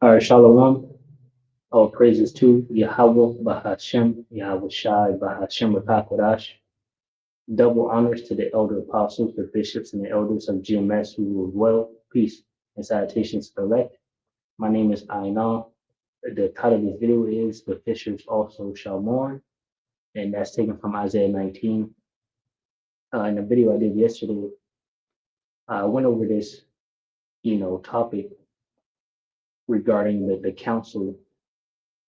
All right, Shalom. All praises to Yahweh Bahashem, Yahweh Shai Bahashem Rakakwadash. Double honors to the elder apostles, the bishops, and the elders of GMS who rule well. Peace and salutations to the elect. My name is Ainan. The title of this video is The Fishers Also Shall Mourn, and that's taken from Isaiah 19. In the video I did yesterday, I went over this, topic regarding the council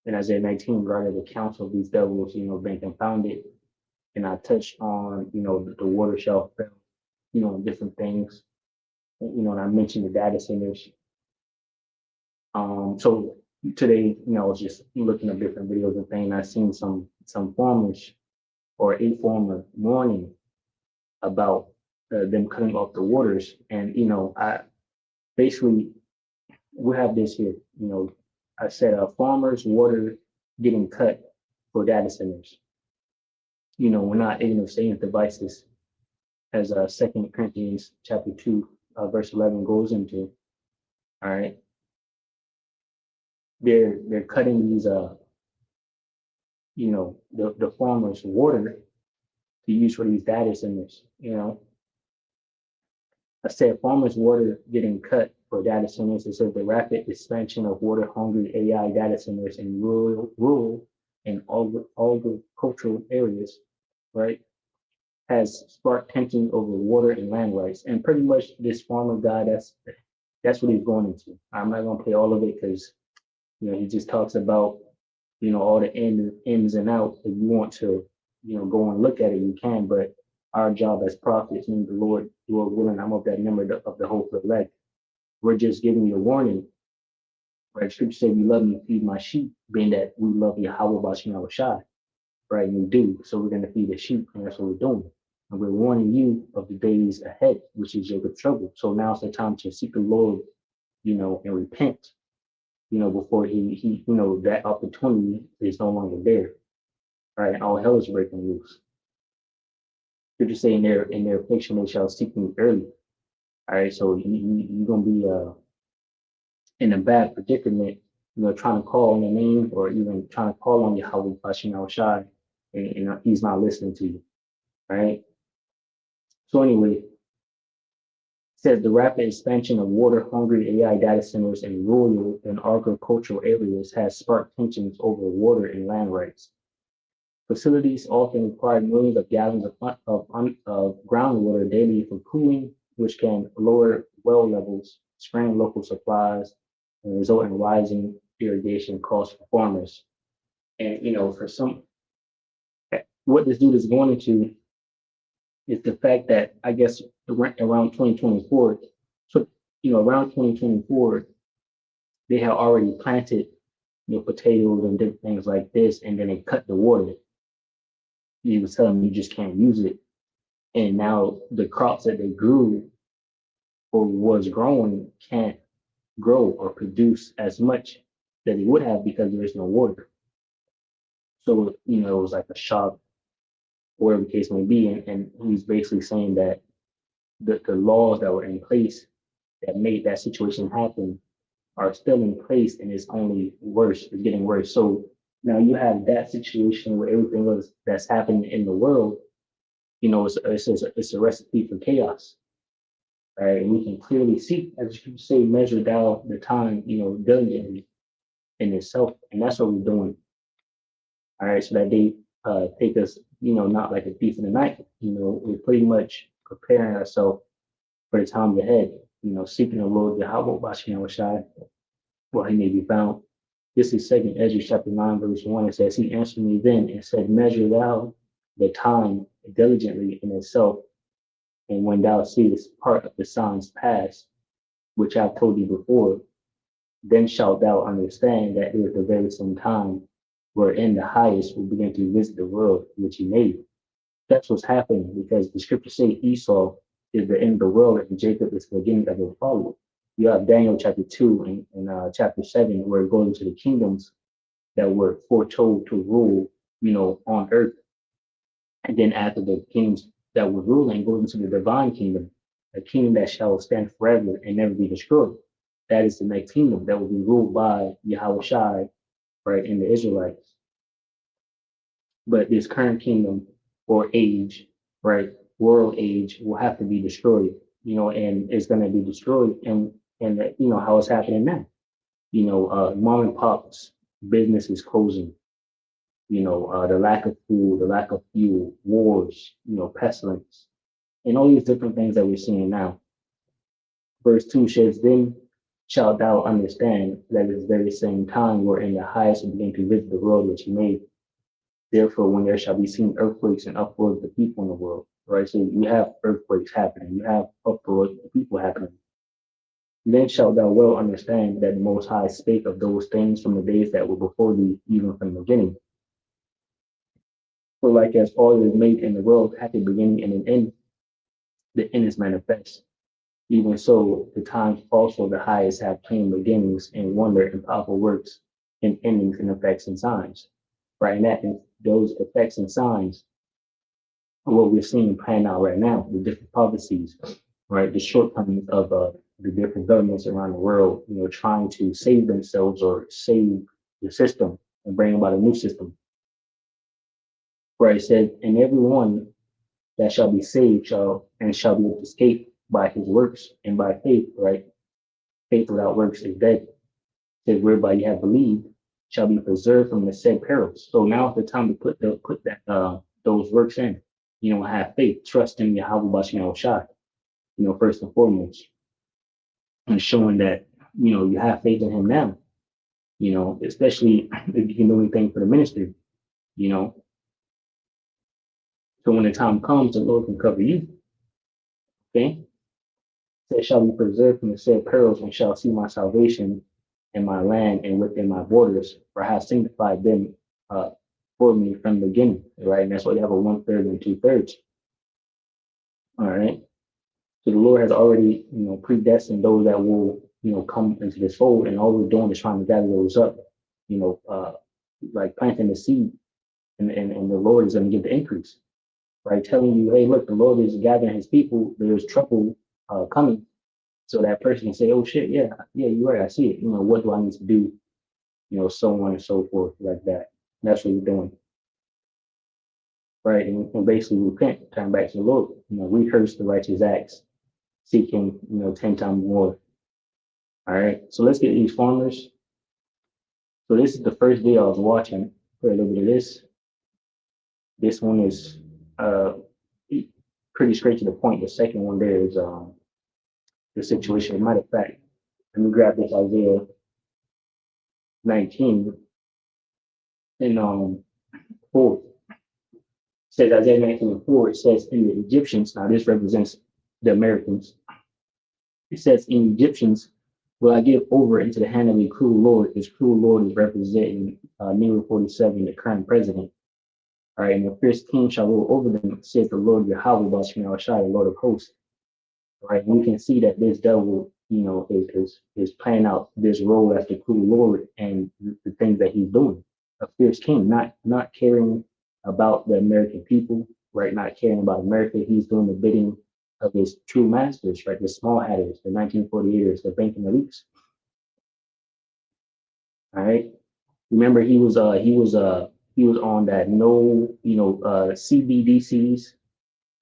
in Isaiah 19 regarding the council of these devils, being confounded. And I touched on, the water shelf, different things, and I mentioned the data centers. So today, I was just looking at different videos and things. I seen some farmers or a farmer warning about them cutting off the waters, and I basically we have this here. I said farmers' water getting cut for data centers. We're not ignorant of Satan's devices, as 2 Corinthians chapter 2, verse 11 goes into. All right. They're cutting these the farmers' water to use for these data centers. I said farmers' water getting cut for data centers. It says the rapid expansion of water hungry AI data centers in rural and agricultural areas, right, has sparked tension over water and land rights. And pretty much this farmer guy, that's what he's going into. I'm not gonna play all of it because he just talks about all the ins and outs. If you want to, go and look at it, you can. But our job as prophets, and the Lord willing, I'm of that number of the whole elect. We're just giving you a warning. Right? Scripture said, "You love me, feed my sheep," being that we love Yahweh Bashim Shai. Right? And we do. So we're gonna feed the sheep, and that's what we're doing. And we're warning you of the days ahead, which is Jacob's trouble. So now's the time to seek the Lord, and repent, before he that opportunity is no longer there. Right? And all hell is breaking loose. You're just saying in their affliction they shall seek me early. All right, so you're gonna be in a bad predicament, trying to call on the name or even trying to call on Yahweh Bashim Shai, and he's not listening to you. Right? So anyway, it says the rapid expansion of water-hungry AI data centers in rural and agricultural areas has sparked tensions over water and land rights. Facilities often require millions of gallons of groundwater daily for cooling, which can lower well levels, strain local supplies, and result in rising irrigation costs for farmers. And for some, what this dude is going into is the fact that I guess around 2024, so around 2024, they had already planted potatoes and different things like this, and then they cut the water. He was telling me you just can't use it. And now the crops that they grew or was growing can't grow or produce as much that it would have because there is no water. So, it was like a shock, or whatever the case may be. And he's basically saying that the laws that were in place that made that situation happen are still in place, and it's only worse, it's getting worse. So now you have that situation where everything else that's happening in the world, it's a recipe for chaos. Right? And we can clearly see, as you say, measure down the time, diligently in itself. And that's what we're doing. All right. So that they take us, not like a thief in the night. We're pretty much preparing ourselves for the times ahead, seeking the Lord, Yahweh Bashim Shai, while he may be found. This is 2 Ezra chapter 9, verse 1. It says, "He answered me then and said, Measure thou the time diligently in itself, and when thou seest part of the signs pass, which I've told you before, then shalt thou understand that it is the very same time wherein the highest will begin to visit the world which he made." That's what's happening, because the scriptures say Esau is the end of the world and Jacob is the beginning of the fall. You have Daniel chapter 2 and chapter 7, where it goes into the kingdoms that were foretold to rule, on earth. And then after the kings that were ruling, goes into the divine kingdom, a kingdom that shall stand forever and never be destroyed. That is the next kingdom that will be ruled by Yahweh Shai, right, and the Israelites. But this current kingdom or age, right, world age will have to be destroyed, and it's going to be destroyed, and how it's happening now. Mom and pops businesses closing, the lack of food, the lack of fuel, wars, pestilence, and all these different things that we're seeing now. Verse 2 says, Then shalt thou understand that at this very same time wherein the highest will begin to visit the world which he made. Therefore, when there shall be seen earthquakes and uproars of the people in the world, right? So you have earthquakes happening, you have uproars of the people happening. Then shalt thou well understand that the Most High spake of those things from the days that were before thee, even from the beginning. For like as all that is made in the world hath a beginning and an end, the end is manifest. Even so, the times also the highest have plain beginnings and wonder and powerful works and endings and effects and signs. Right, and those effects and signs are what we're seeing playing out right now, the different policies, right, the shortcomings of the different governments around the world, trying to save themselves or save the system and bring about a new system. Right, it said, and everyone that shall be saved shall be able to escape by his works and by faith, right? Faith without works is dead. It says, whereby you have believed shall be preserved from the said perils. So now is the time to put that those works in. Have faith, trust in Yahweh Bashim Shai, first and foremost, and showing that you have faith in him now, especially if you can do anything for the ministry, you know. So when the time comes, the Lord can cover you. Okay. That shall be preserved from the said perils and shall see my salvation in my land and within my borders, for I have sanctified them for me from the beginning, right? And that's why you have a 1/3 and 2/3. All right. So the Lord has already, predestined those that will, come into this fold, and all we're doing is trying to gather those up, like planting the seed, and the Lord is going to give the increase, right? Telling you, hey, look, the Lord is gathering his people, there's trouble coming. So that person can say, oh shit, yeah, you're right, I see it. What do I need to do? So on and so forth, like that. That's what you're doing. Right. And basically repent, turn back to the Lord, rehearse the righteous acts, seeking, 10 times more. All right. So let's get these farmers. So this is the first video I was watching. Play a little bit of this. This one is pretty straight to the point. The second one there is the situation. Matter of fact, let me grab this Isaiah 19 and 4. It says Isaiah 19:4, it says in the Egyptians, now this represents the Americans. It says in Egyptians, will I give over into the hand of a cruel Lord? This cruel Lord is representing Nero 47, the current president. All right, and the fierce king shall rule over them, says the Lord Yahweh Bashim Shai, the Lord of hosts. All right, and we can see that this devil, is playing out this role as the cruel Lord and the things that he's doing. A fierce king, not caring about the American people, right? Not caring about America. He's doing the bidding of his true masters, right? The small hatters, the 1948ers, the banking elites. All right. Remember, he was on that no, CBDCs,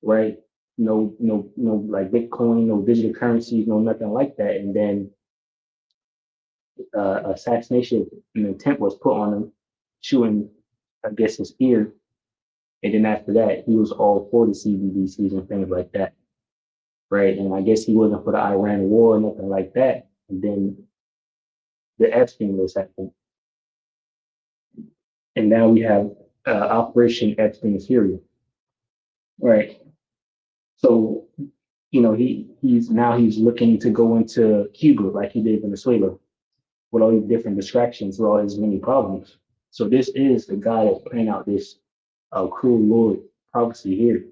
right? No, like Bitcoin, no digital currencies, no nothing like that. And then assassination attempt was put on him, chewing, I guess, his ear. And then after that, he was all for the CBDCs and things like that, right? And I guess he wasn't for the Iran war or nothing like that. And then the Epstein list happened. And now we have Operation Epstein Syria, right? So, he's looking to go into Cuba like he did Venezuela with all these different distractions, with all his many problems. So this is the guy that's playing out this cruel Lord prophecy here.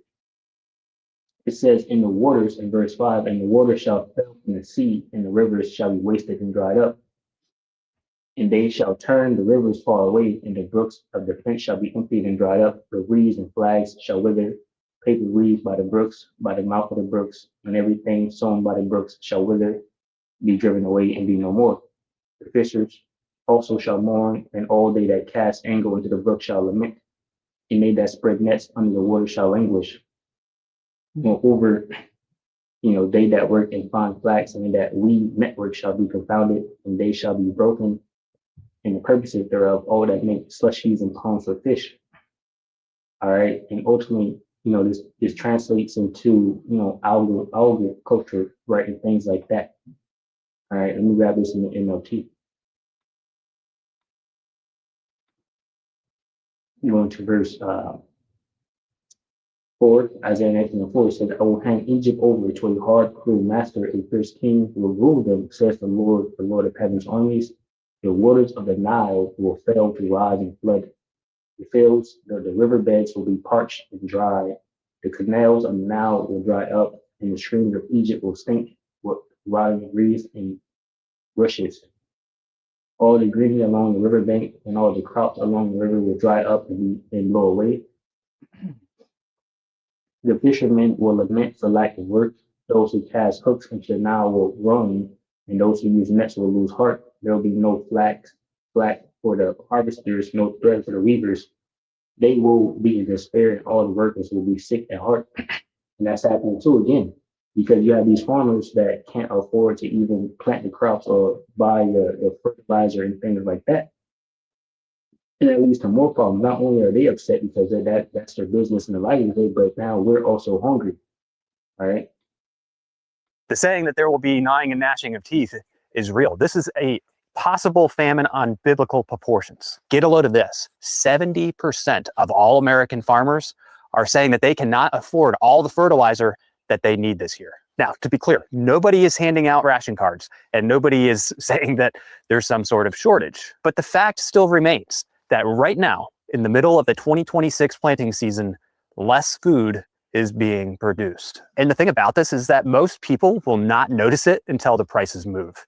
It says in the waters in verse 5, and the water shall fail from the sea, and the rivers shall be wasted and dried up. And they shall turn the rivers far away, and the brooks of defense shall be emptied and dried up. The reeds and flags shall wither, paper reeds by the brooks, by the mouth of the brooks, and everything sown by the brooks shall wither. be driven away and be no more. The fishers also shall mourn, and all they that cast angle into the brook shall lament, and they that spread nets under the water shall languish. Moreover, they that work in fine flax and that weave network shall be confounded, and they shall be broken, and the purposes thereof, all that make slushies and ponds for fish. All right. And ultimately, this translates into, algal culture, right? And things like that. All right. Let me grab this in the NLT. Going to verse 4, Isaiah 19:4 says, I will hand Egypt over to a hard, cruel master, a fierce king will rule them, says the Lord of heaven's armies. The waters of the Nile will fail to rise and flood. The fields, the riverbeds will be parched and dry. The canals of the Nile will dry up, and the streams of Egypt will stink with rotting reeds and rushes. All the greenery along the riverbank and all the crops along the river will dry up and blow away. The fishermen will lament for lack of work. Those who cast hooks into the Nile will groan, and those who use nets will lose heart. There will be no flax for the harvesters, no thread for the weavers. They will be in despair, and all the workers will be sick at heart. And that's happening too again, because you have these farmers that can't afford to even plant the crops or buy the fertilizer and things like that. And that leads to more problems. Not only are they upset because of that's their business and their livelihood, but now we're also hungry. All right. The saying that there will be gnawing and gnashing of teeth is real. This is a possible famine on biblical proportions. Get a load of this. 70% of all American farmers are saying that they cannot afford all the fertilizer that they need this year. Now, to be clear, nobody is handing out ration cards and nobody is saying that there's some sort of shortage. But the fact still remains that right now, in the middle of the 2026 planting season, less food is being produced. And the thing about this is that most people will not notice it until the prices move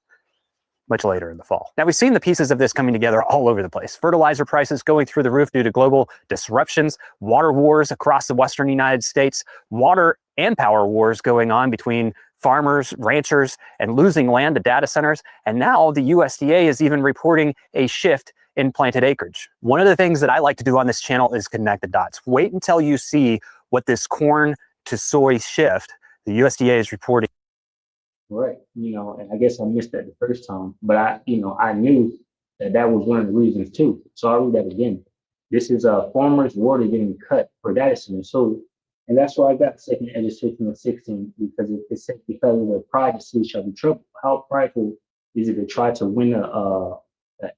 much later in the fall. Now, we've seen the pieces of this coming together all over the place. Fertilizer prices going through the roof due to global disruptions, water wars across the western United States, water and power wars going on between farmers, ranchers, and losing land to data centers. And now the USDA is even reporting a shift in planted acreage. One of the things that I like to do on this channel is connect the dots. Wait until you see what this corn to soy shift the USDA is reporting. Right. And I guess I missed that the first time, but I knew that was one of the reasons too. So I'll read that again. This is farmers' water getting cut for data centers. So, and that's why I got second legislation of 16, because it said because of the privacy shall be troubled. How prideful is it to try to win a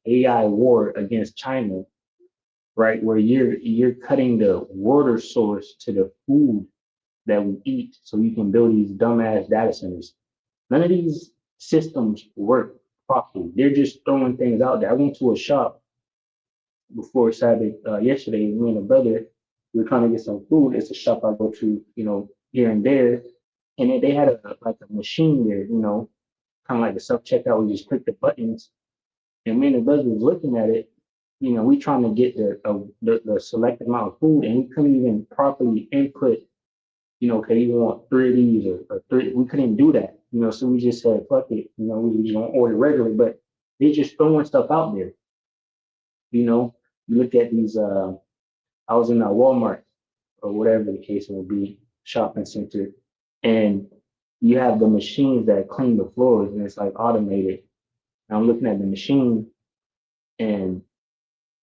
AI war against China, right? Where you're cutting the water source to the food that we eat, so you can build these dumbass data centers. None of these systems work properly. They're just throwing things out there. I went to a shop before Sabbath yesterday. Me and a brother, we were trying to get some food. It's a shop I go to, here and there, and they had a machine there, kind of like a self checkout. We just click the buttons, and me and the brother was looking at it. We trying to get the select amount of food, and we couldn't even properly input. Okay, you want 3 of these or 3. We couldn't do that, so we just said, fuck it, we just gonna order regularly, but they just throwing stuff out there. You look at these, I was in a Walmart or whatever the case will be, shopping center, and you have the machines that clean the floors and it's like automated. And I'm looking at the machine and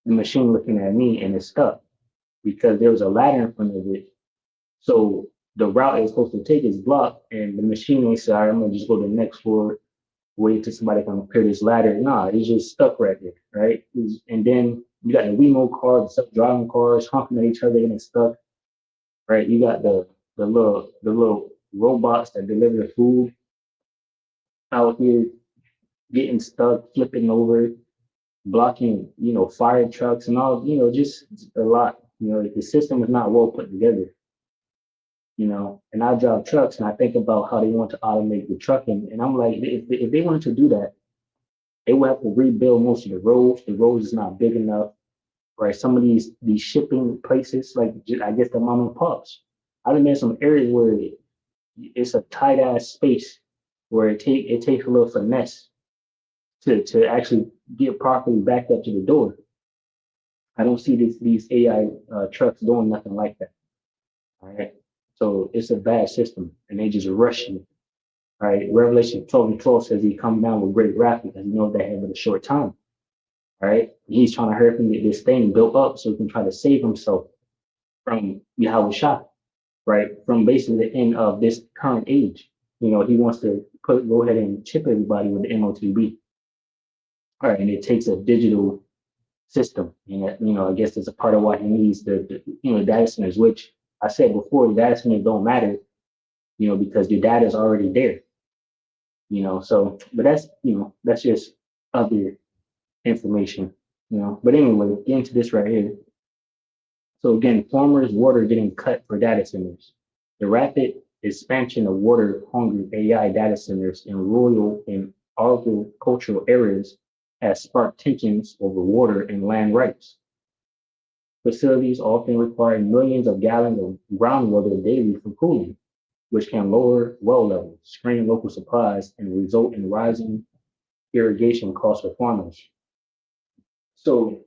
the machine looking at me and it's stuck because there was a ladder in front of it. So the route it's supposed to take is blocked, and the machine ain't say, all right, I'm gonna just go to the next floor, wait till somebody can clear this ladder. Nah, it's just stuck right there, right? And then you got the Wemo cars, the self-driving cars honking at each other and it's stuck, right? You got the little robots that deliver the food out here getting stuck, flipping over, blocking, fire trucks and all, just a lot. The system is not well put together. And I drive trucks and I think about how they want to automate the trucking. And I'm like, if they wanted to do that, they would have to rebuild most of the roads. The roads is not big enough, right? Some of these shipping places, like I guess the mom and pops. I've been in some areas where it's a tight ass space where it takes a little finesse to actually get properly backed up to the door. I don't see these AI trucks doing nothing like that. All right. So it's a bad system, and they just rush you. All right. Revelation 12:12 says he come down with great wrath because he knows they have a short time. All right. He's trying to hurry up and get this thing built up so he can try to save himself from Yahweh Shah, right? From basically the end of this current age. He wants to go ahead and chip everybody with the MOTB. All right. And it takes a digital system. And I guess it's a part of why he needs the data centers, which I said before, the data centers don't matter, because your data is already there. So but that's just other information, But anyway, getting to this right here. So again, farmers' water getting cut for data centers. The rapid expansion of water-hungry AI data centers in rural and agricultural areas has sparked tensions over water and land rights. Facilities often require millions of gallons of groundwater daily for cooling, which can lower well levels, strain local supplies, and result in rising irrigation costs for farmers. So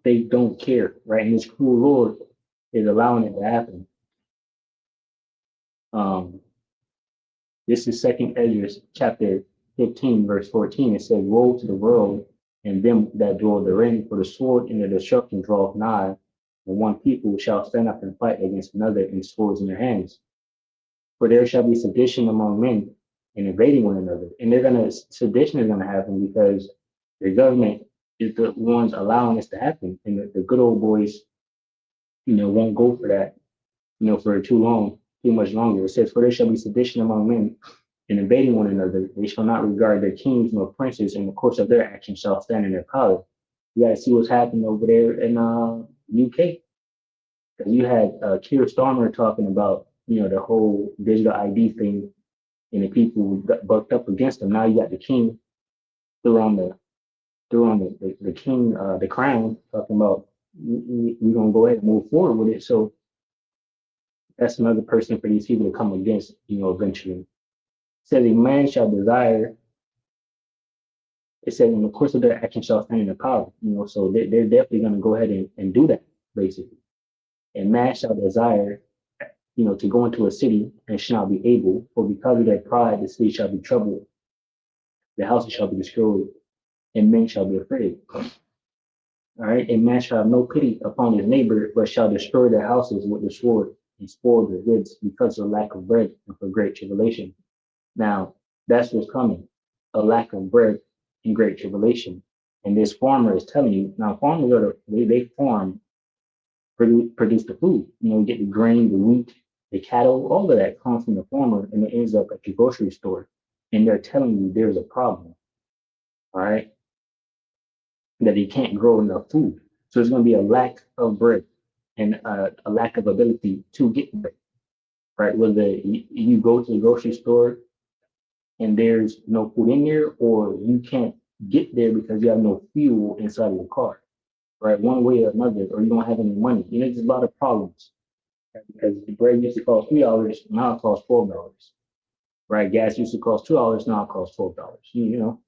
they don't care, right? And this cruel Lord is allowing it to happen. This is Second Ezra chapter 15, verse 14. It says, "Woe to the world and them that dwell therein, for the sword and the destruction draweth nigh, and one people shall stand up and fight against another, and swords in their hands. For there shall be sedition among men, and invading one another." And sedition is gonna happen because the government is the ones allowing this to happen, and the good old boys, won't go for that, for too much longer. It says, "For there shall be sedition among men, and invading one another. They shall not regard their kings nor princes, and the course of their actions shall stand in their power." You got to see what's happening over there in UK. Because you had Keir Starmer talking about, the whole digital ID thing, and the people who got bucked up against them. Now you got the king through on the king, the crown, talking about we're gonna go ahead and move forward with it. So that's another person for these people to come against, eventually. It says a man shall desire. It said in the course of their action shall stand in the power, so they're definitely going to go ahead and do that, basically. And man shall desire, to go into a city and shall not be able, for because of their pride, the city shall be troubled, the houses shall be destroyed, and men shall be afraid. All right, and man shall have no pity upon his neighbor, but shall destroy their houses with the sword and spoil their goods because of lack of bread and for great tribulation. Now, that's what's coming, a lack of bread and great tribulation. And this farmer is telling you, now farmers they farm, produce the food. You get the grain, the wheat, the cattle, all of that comes from the farmer and it ends up at your grocery store. And they're telling you there's a problem, all right, that they can't grow enough food. So there's going to be a lack of bread and a lack of ability to get bread, right? Whether you go to the grocery store and there's no food in there, or you can't get there because you have no fuel inside of your car, right? One way or another, or you don't have any money. There's a lot of problems, right? Because the bread used to cost $3, now it costs $12, right? Gas used to cost $2, now it costs $12.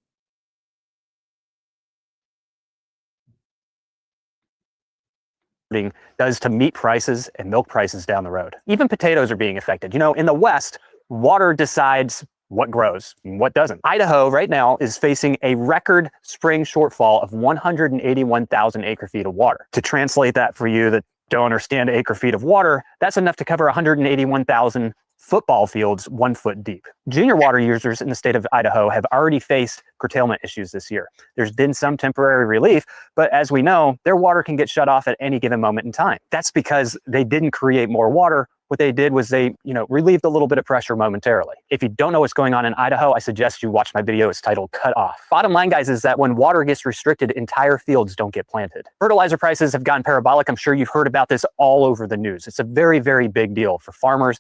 Does to meat prices and milk prices down the road. Even potatoes are being affected. In the West, water decides what grows and what doesn't. Idaho right now is facing a record spring shortfall of 181,000 acre-feet of water. To translate that for you that don't understand acre-feet of water, that's enough to cover 181,000 football fields 1 foot deep. Junior water users in the state of Idaho have already faced curtailment issues this year. There's been some temporary relief, but as we know, their water can get shut off at any given moment in time. That's because they didn't create more water. What they did was they, relieved a little bit of pressure momentarily. If you don't know what's going on in Idaho, I suggest you watch my video. It's titled Cut Off. Bottom line, guys, is that when water gets restricted, entire fields don't get planted. Fertilizer prices have gone parabolic. I'm sure you've heard about this all over the news. It's a very, very big deal for farmers,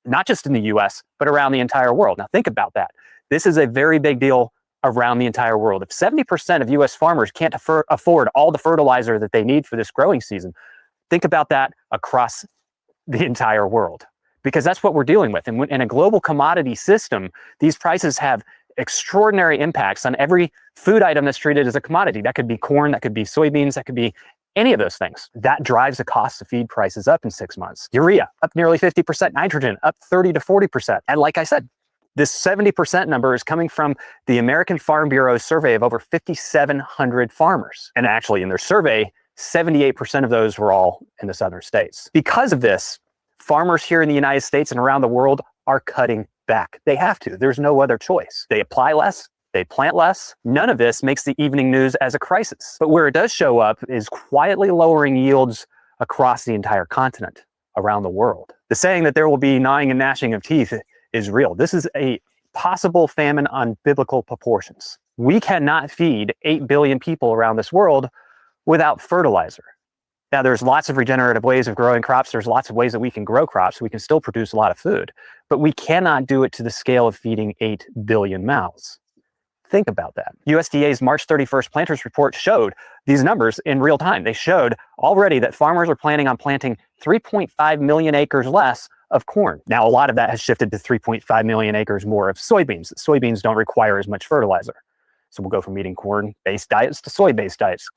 not just in the US, but around the entire world. Now think about that. This is a very big deal around the entire world. If 70% of US farmers can't afford all the fertilizer that they need for this growing season, think about that across the entire world. because that's what we're dealing with. And in a global commodity system, these prices have extraordinary impacts on every food item that's treated as a commodity. That could be corn, that could be soybeans, that could be any of those things. That drives the cost of feed prices up in 6 months. Urea, up nearly 50%, nitrogen, up 30 to 40%. And like I said, this 70% number is coming from the American Farm Bureau's survey of over 5,700 farmers. And actually in their survey, 78% of those were all in the southern states. Because of this, farmers here in the United States and around the world are cutting back. They have to. There's no other choice. They apply less. They plant less. None of this makes the evening news as a crisis. But where it does show up is quietly lowering yields across the entire continent, around the world. The saying that there will be gnawing and gnashing of teeth is real. This is a possible famine on biblical proportions. We cannot feed 8 billion people around this world without fertilizer. Now, there's lots of regenerative ways of growing crops. There's lots of ways that we can grow crops. We can still produce a lot of food, but we cannot do it to the scale of feeding 8 billion mouths. Think about that. USDA's March 31st planters report showed these numbers in real time. They showed already that farmers are planning on planting 3.5 million acres less of corn. Now, a lot of that has shifted to 3.5 million acres more of soybeans. Soybeans don't require as much fertilizer. So we'll go from eating corn-based diets to soy-based diets.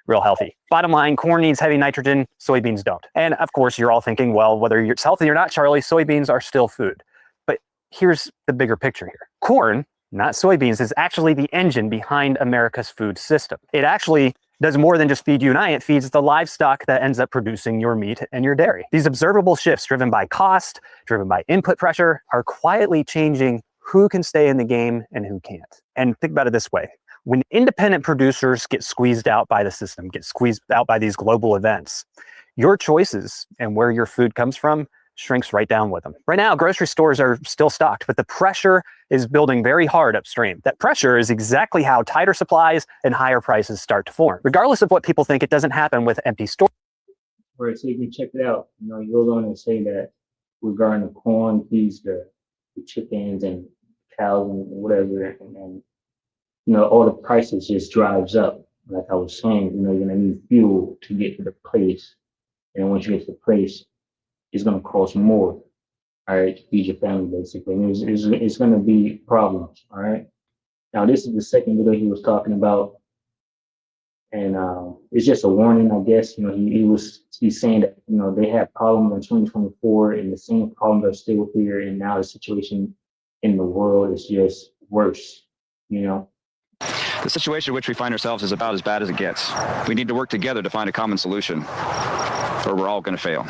Real healthy. Bottom line, corn needs heavy nitrogen, soybeans don't. And of course, you're all thinking, well, whether it's healthy or not, Charlie, soybeans are still food. But here's the bigger picture here. Corn, not soybeans, is actually the engine behind America's food system. It actually does more than just feed you and I. It feeds the livestock that ends up producing your meat and your dairy. These observable shifts driven by cost, driven by input pressure, are quietly changing who can stay in the game and who can't. And think about it this way. When independent producers get squeezed out by the system, get squeezed out by these global events, your choices and where your food comes from shrinks right down with them. Right now, grocery stores are still stocked, but the pressure is building very hard upstream. That pressure is exactly how tighter supplies and higher prices start to form. Regardless of what people think, it doesn't happen with empty stores. Right, so if you check it out, you go on and say that regarding the corn feeds the chickens and cows and whatever, and all the prices just drives up. Like I was saying, you're gonna need fuel to get to the place. And once you get to the place, it's gonna cost more, all right, to feed your family basically. And it's gonna be problems, all right? Now this is the second video he was talking about. And it's just a warning, I guess. He's saying that they had problems in 2024 and the same problems are still here, and now the situation in the world is just worse, The situation in which we find ourselves is about as bad as it gets. We need to work together to find a common solution, or we're all going to fail.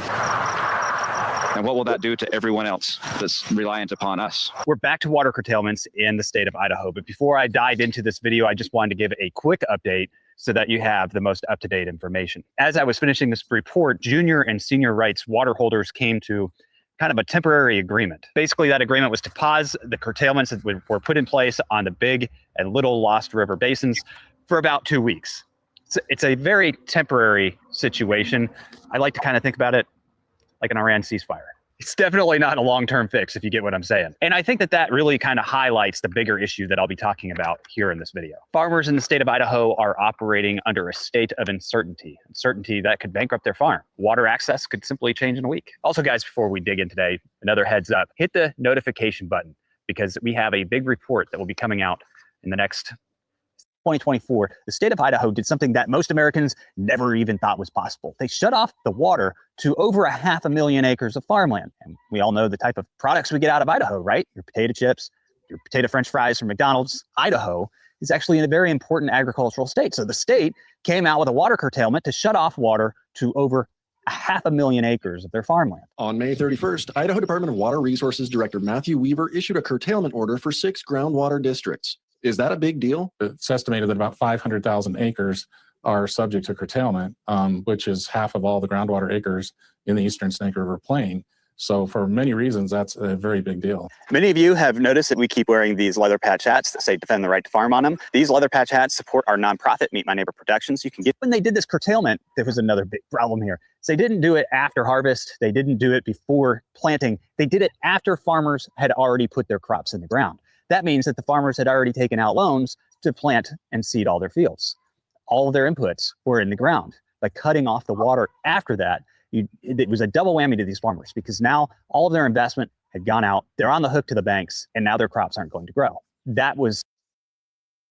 And what will that do to everyone else that's reliant upon us? We're back to water curtailments in the state of Idaho. But before I dive into this video, I just wanted to give a quick update so that you have the most up-to-date information. As I was finishing this report, junior and senior rights water holders came to kind of a temporary agreement. Basically, that agreement was to pause the curtailments that were put in place on the Big and Little Lost River basins for about 2 weeks. It's a very temporary situation. I like to kind of think about it like an Iran ceasefire. It's definitely not a long-term fix, if you get what I'm saying. And I think that really kind of highlights the bigger issue that I'll be talking about here in this video. Farmers in the state of Idaho are operating under a state of uncertainty that could bankrupt their farm. Water access could simply change in a week. Also, guys, before we dig in today, another heads up, hit the notification button because we have a big report that will be coming out in the next 2024, the state of Idaho did something that most Americans never even thought was possible. They shut off the water to over 500,000 acres of farmland. And we all know the type of products we get out of Idaho, right? Your potato chips, your potato French fries from McDonald's. Idaho is actually a very important agricultural state. So the state came out with a water curtailment to shut off water to over 500,000 acres of their farmland. On May 31st, Idaho Department of Water Resources Director Matthew Weaver issued a curtailment order for 6 groundwater districts. Is that a big deal? It's estimated that about 500,000 acres are subject to curtailment, which is half of all the groundwater acres in the eastern Snake River Plain. So for many reasons, that's a very big deal. Many of you have noticed that we keep wearing these leather patch hats that say defend the right to farm on them. These leather patch hats support our nonprofit, Meet My Neighbor Protections. You can get, when they did this curtailment, there was another big problem here. So they didn't do it after harvest. They didn't do it before planting. They did it after farmers had already put their crops in the ground. That means that the farmers had already taken out loans to plant and seed all their fields. All of their inputs were in the ground. By cutting off the water after that, it was a double whammy to these farmers, because now all of their investment had gone out. They're on the hook to the banks, and now their crops aren't going to grow. That was,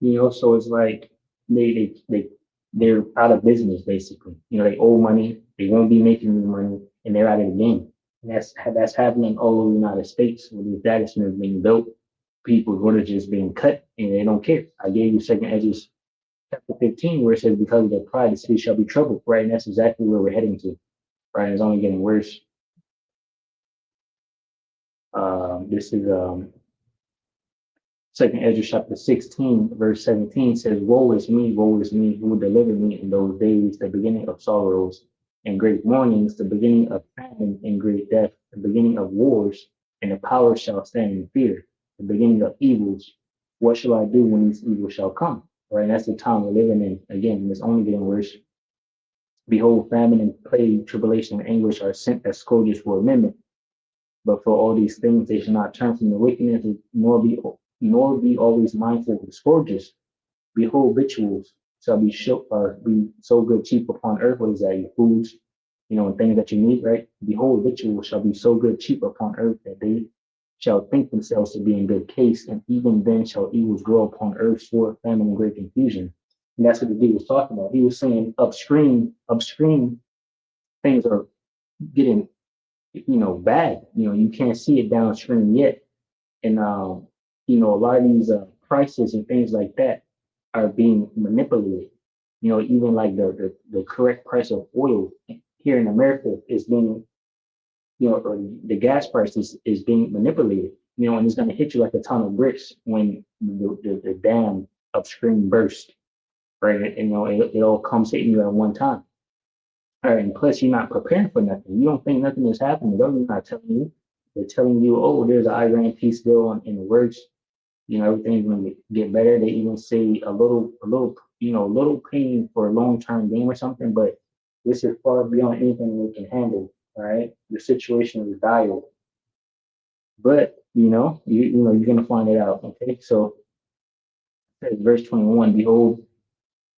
so it's like they're out of business basically. They owe money, they won't be making any money, and they're out of the game. And that's happening all over the United States with these data centers being built. People's orders just being cut, and they don't care. I gave you 2nd Ezra chapter 15, where it says, because of their pride, the city shall be troubled, right? And that's exactly where we're heading to, right? It's only getting worse. This is 2nd Ezra chapter 16, verse 17 says, woe is me, who will deliver me in those days, the beginning of sorrows and great mournings, the beginning of famine and great death, the beginning of wars, and the power shall stand in fear, the beginning of evils. What shall I do when these evils shall come? Right? And that's the time we're living in. Again, and it's only getting worse. Behold, famine and plague, tribulation and anguish are sent as scourges for a minute. But for all these things, they shall not turn from the wickedness, nor be always mindful of the scourges. Behold, victuals shall be so good cheap upon earth. What is that? Your foods, and things that you need, right? Behold, victuals shall be so good cheap upon earth, that they shall think themselves to be in good case, and even then shall evils grow upon earth, sword, famine, and great confusion. And that's what the dude was talking about. He was saying upstream things are getting, bad. You can't see it downstream yet. And a lot of these prices and things like that are being manipulated. Even like the correct price of oil here in America is being, or the gas price is being manipulated. And it's going to hit you like a ton of bricks when the dam upstream bursts, right? And it all comes hitting you at one time. All right, and plus you're not preparing for nothing. You don't think nothing is happening. They're not telling you. They're telling you, oh, there's an Iran peace deal in the works. Everything's going to get better. They even say a little pain for a long-term gain or something, but this is far beyond anything we can handle. All right, the situation is dire, but you're going to find it out. Okay, so verse 21: behold,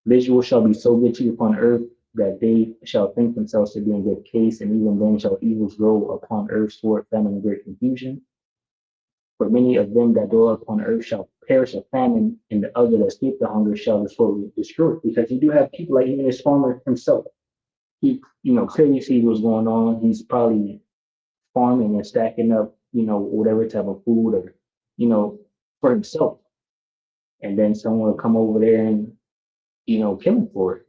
visual shall be so good to you upon earth, that they shall think themselves to be in good case, and even then shall evils grow upon earth, sword, famine, and great confusion. For many of them that dwell upon earth shall perish of famine, and the other that escape the hunger shall the sword be destroyed. Because you do have people like even this farmer himself. He, clearly sees what's going on. He's probably farming and stacking up, whatever type of food or, for himself. And then someone will come over there and, kill him for it.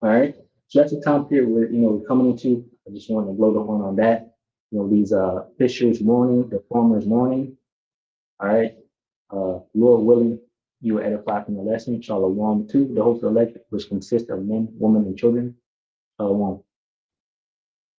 All right. So that's the time period we're coming into. I just want to blow the horn on that. These fishers mourning, the farmers mourning. All right. Lord willing, you will edify from the lesson. Shalom 2, the hope of the elect, which consists of men, women, and children. Shalom.